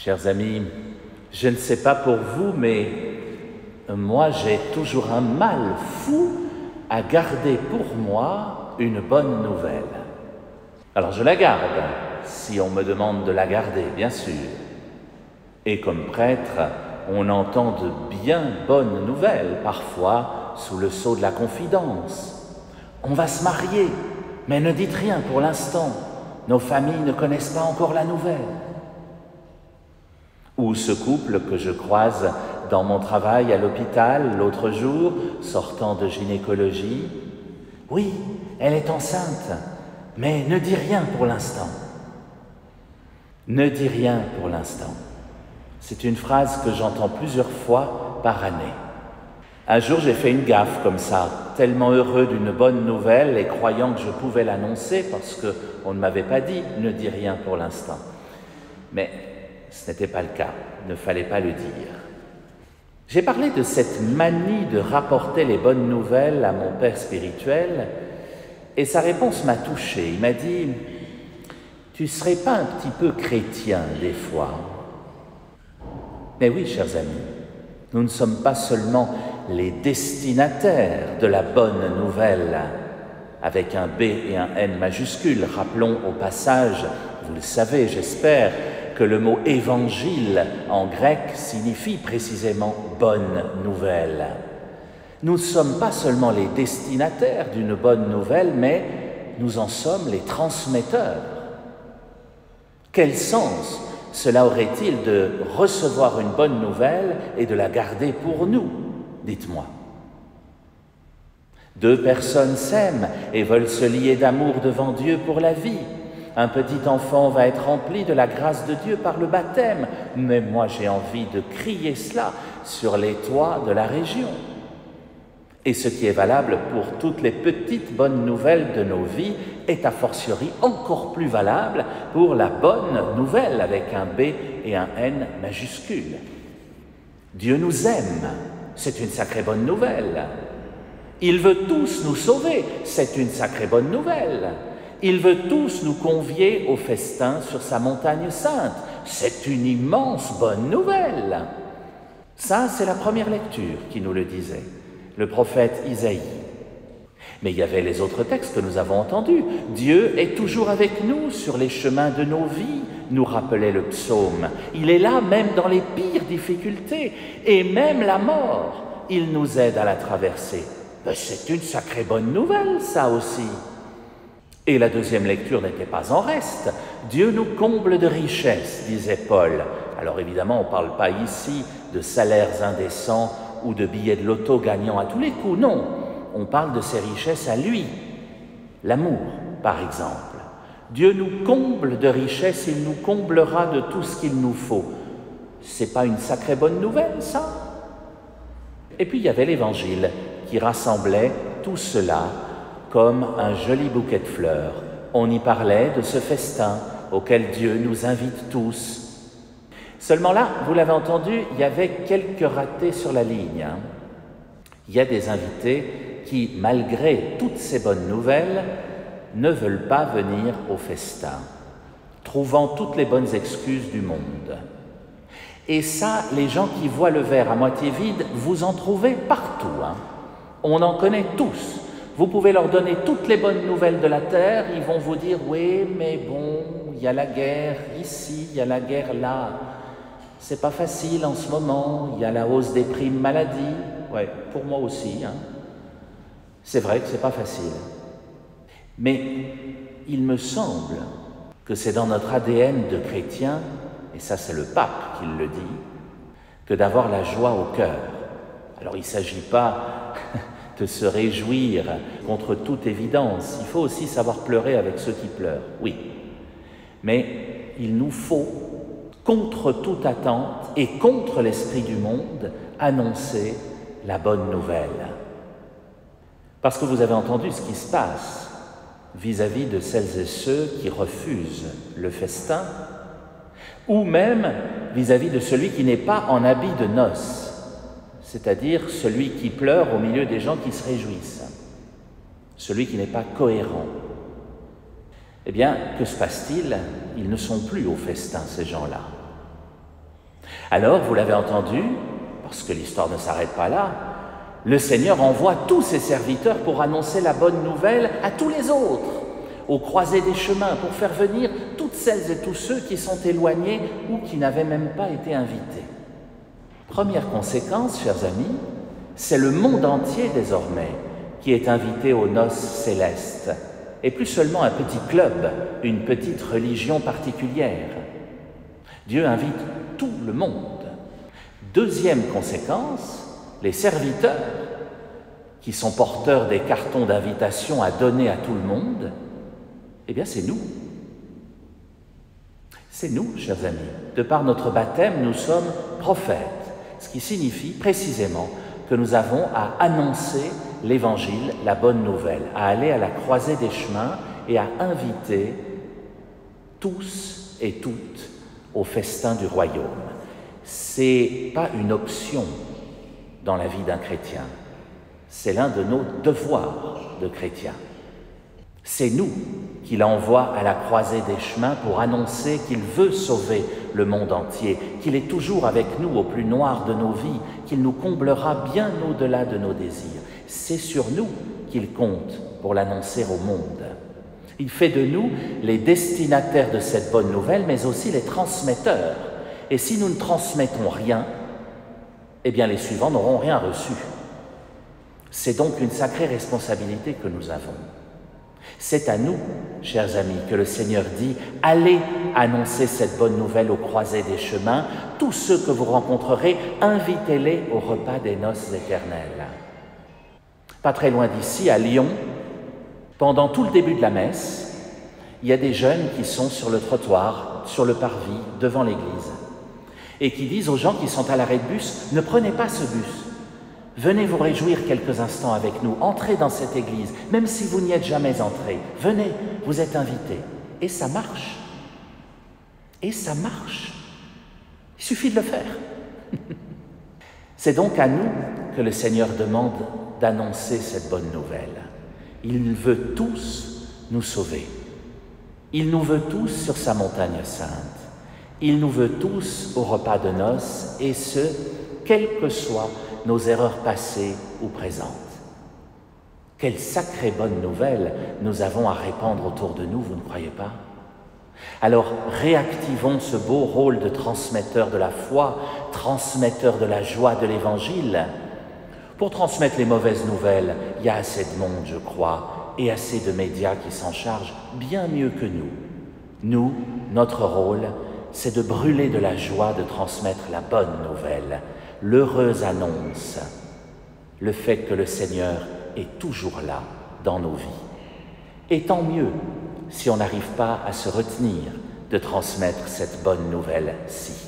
Chers amis, je ne sais pas pour vous, mais moi j'ai toujours un mal fou à garder pour moi une bonne nouvelle. Alors je la garde, si on me demande de la garder, bien sûr. Et comme prêtre, on entend de bien bonnes nouvelles, parfois sous le sceau de la confidence. On va se marier, mais ne dites rien pour l'instant. Nos familles ne connaissent pas encore la nouvelle. Ou ce couple que je croise dans mon travail à l'hôpital l'autre jour, sortant de gynécologie. Oui, elle est enceinte, mais ne dis rien pour l'instant. Ne dis rien pour l'instant. C'est une phrase que j'entends plusieurs fois par année. Un jour, j'ai fait une gaffe comme ça, tellement heureux d'une bonne nouvelle et croyant que je pouvais l'annoncer parce qu'on ne m'avait pas dit « ne dis rien pour l'instant ». Mais ce n'était pas le cas, il ne fallait pas le dire. J'ai parlé de cette manie de rapporter les bonnes nouvelles à mon père spirituel et sa réponse m'a touché. Il m'a dit « Tu ne serais pas un petit peu chrétien des fois ?» Mais oui, chers amis, nous ne sommes pas seulement les destinataires de la bonne nouvelle, avec un B et un N majuscules. Rappelons au passage, vous le savez, j'espère, que le mot « évangile » en grec signifie précisément « bonne nouvelle ». Nous ne sommes pas seulement les destinataires d'une bonne nouvelle, mais nous en sommes les transmetteurs. Quel sens cela aurait-il de recevoir une bonne nouvelle et de la garder pour nous? Dites-moi. Deux personnes s'aiment et veulent se lier d'amour devant Dieu pour la vie. Un petit enfant va être rempli de la grâce de Dieu par le baptême, mais moi j'ai envie de crier cela sur les toits de la région. Et ce qui est valable pour toutes les petites bonnes nouvelles de nos vies est a fortiori encore plus valable pour la bonne nouvelle avec un B et un N majuscule. Dieu nous aime, c'est une sacrée bonne nouvelle. Il veut tous nous sauver, c'est une sacrée bonne nouvelle. Il veut tous nous convier au festin sur sa montagne sainte, c'est une immense bonne nouvelle. Ça, c'est la première lecture qui nous le disait. Le prophète Isaïe. Mais il y avait les autres textes que nous avons entendus. Dieu est toujours avec nous sur les chemins de nos vies, nous rappelait le psaume. Il est là même dans les pires difficultés et même la mort. Il nous aide à la traverser. Ben, c'est une sacrée bonne nouvelle, ça aussi. Et la deuxième lecture n'était pas en reste. Dieu nous comble de richesses, disait Paul. Alors évidemment, on ne parle pas ici de salaires indécents ou de billets de loto gagnants à tous les coups, non. On parle de ses richesses à lui. L'amour, par exemple. Dieu nous comble de richesses, il nous comblera de tout ce qu'il nous faut. C'est pas une sacrée bonne nouvelle, ça? Et puis il y avait l'Évangile qui rassemblait tout cela comme un joli bouquet de fleurs. On y parlait de ce festin auquel Dieu nous invite tous. Seulement là, vous l'avez entendu, il y avait quelques ratés sur la ligne. Il y a des invités qui, malgré toutes ces bonnes nouvelles, ne veulent pas venir au festin, trouvant toutes les bonnes excuses du monde. Et ça, les gens qui voient le verre à moitié vide, vous en trouvez partout. On en connaît tous. Vous pouvez leur donner toutes les bonnes nouvelles de la terre, ils vont vous dire « oui, mais bon, il y a la guerre ici, il y a la guerre là. C'est pas facile en ce moment, il y a la hausse des primes maladie. » Ouais, pour moi aussi. C'est vrai que c'est pas facile. Mais il me semble que c'est dans notre ADN de chrétien, et ça c'est le pape qui le dit, que d'avoir la joie au cœur. Alors il ne s'agit pas de se réjouir contre toute évidence. Il faut aussi savoir pleurer avec ceux qui pleurent, oui. Mais il nous faut, contre toute attente et contre l'esprit du monde, annoncer la bonne nouvelle. Parce que vous avez entendu ce qui se passe vis-à-vis de celles et ceux qui refusent le festin, ou même vis-à-vis de celui qui n'est pas en habit de noces, c'est-à-dire celui qui pleure au milieu des gens qui se réjouissent, celui qui n'est pas cohérent. Eh bien, que se passe-t-il? Ils ne sont plus au festin, ces gens-là. Alors, vous l'avez entendu, parce que l'histoire ne s'arrête pas là, le Seigneur envoie tous ses serviteurs pour annoncer la bonne nouvelle à tous les autres, aux croisées des chemins, pour faire venir toutes celles et tous ceux qui sont éloignés ou qui n'avaient même pas été invités. Première conséquence, chers amis, c'est le monde entier désormais qui est invité aux noces célestes, et plus seulement un petit club, une petite religion particulière. Dieu invite tout le monde. Deuxième conséquence, les serviteurs, qui sont porteurs des cartons d'invitation à donner à tout le monde, eh bien c'est nous. C'est nous, chers amis. De par notre baptême, nous sommes prophètes, ce qui signifie précisément que nous avons à annoncer l'Évangile, la bonne nouvelle, à aller à la croisée des chemins et à inviter tous et toutes au festin du royaume. C'est pas une option dans la vie d'un chrétien, c'est l'un de nos devoirs de chrétien. C'est nous qu'il envoie à la croisée des chemins pour annoncer qu'il veut sauver le monde entier, qu'il est toujours avec nous au plus noir de nos vies, qu'il nous comblera bien au-delà de nos désirs. C'est sur nous qu'il compte pour l'annoncer au monde. Il fait de nous les destinataires de cette bonne nouvelle, mais aussi les transmetteurs. Et si nous ne transmettons rien, eh bien les suivants n'auront rien reçu. C'est donc une sacrée responsabilité que nous avons. C'est à nous, chers amis, que le Seigneur dit « Allez annoncer cette bonne nouvelle aux croisées des chemins, tous ceux que vous rencontrerez, invitez-les au repas des noces éternelles. » Pas très loin d'ici, à Lyon, pendant tout le début de la messe, il y a des jeunes qui sont sur le trottoir, sur le parvis, devant l'église, et qui disent aux gens qui sont à l'arrêt de bus « Ne prenez pas ce bus. Venez vous réjouir quelques instants avec nous, entrez dans cette église, même si vous n'y êtes jamais entrés. Venez, vous êtes invités. » Et ça marche. Et ça marche. Il suffit de le faire. C'est donc à nous que le Seigneur demande d'annoncer cette bonne nouvelle. Il veut tous nous sauver. Il nous veut tous sur sa montagne sainte. Il nous veut tous au repas de noces, et ce, quelles que soient nos erreurs passées ou présentes. Quelle sacrée bonne nouvelle nous avons à répandre autour de nous, vous ne croyez pas? Alors réactivons ce beau rôle de transmetteur de la foi, transmetteur de la joie de l'Évangile. Pour transmettre les mauvaises nouvelles, il y a assez de monde, je crois, et assez de médias qui s'en chargent bien mieux que nous. Nous, notre rôle, c'est de brûler de la joie de transmettre la bonne nouvelle, l'heureuse annonce, le fait que le Seigneur est toujours là dans nos vies. Et tant mieux si on n'arrive pas à se retenir de transmettre cette bonne nouvelle-ci.